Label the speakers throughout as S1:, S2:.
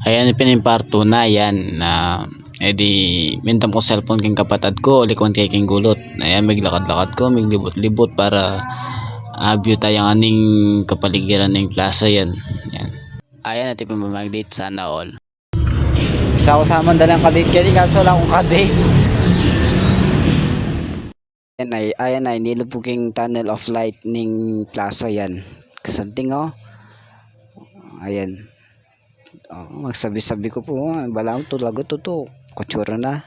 S1: Ayan, pinimparto na yan na edi mintam ko cellphone king kapatad ko ulikon kay king gulot. Ayan, maglakad-lakad ko, maglibot-libot para view tayo aning kapaligiran ng plaza yan. Yan. Ayan, natin pamamagdate sana all. Isa ko sa mandalang kadate kaya kaso lang akong kadate. Ayan ay nilubuking tunnel of light ning plaza yan. Kasanting oh. Ayan. Oh, magsabi-sabi ko po, balang to lagot to. Kutsura na.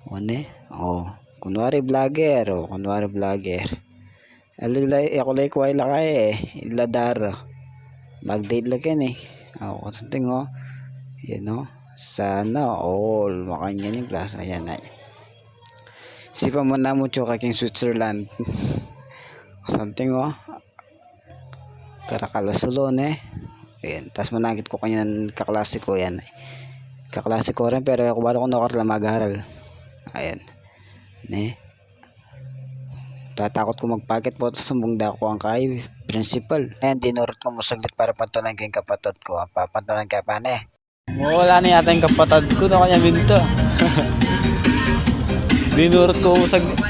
S1: One oh, kunwari vlogger, Alilay ako lay kway la kay iladaro. Mag-date lang yan eh. Oh, kasanting oh. Yan oh. Sana all makanya ning plaza yan ay. Sipa mo na mo choka king Switzerland. Kasanting oh. Karakalasulon eh. Ayan, tas manakit ko kanya kaklasiko yan. Kaklasiko rin pero ako bala ko nakarla mag-aral. Ayan. Ne. Tatakot ko magpakit po sa mungda ko ang kay principal. Ayan, dinurot ko mo saglit para pantunan kayong kapatid ko. Papantunan kaya pa ne. Wala na yata yung kapatid ko na kanya minto. Dinurot ko mo saglit.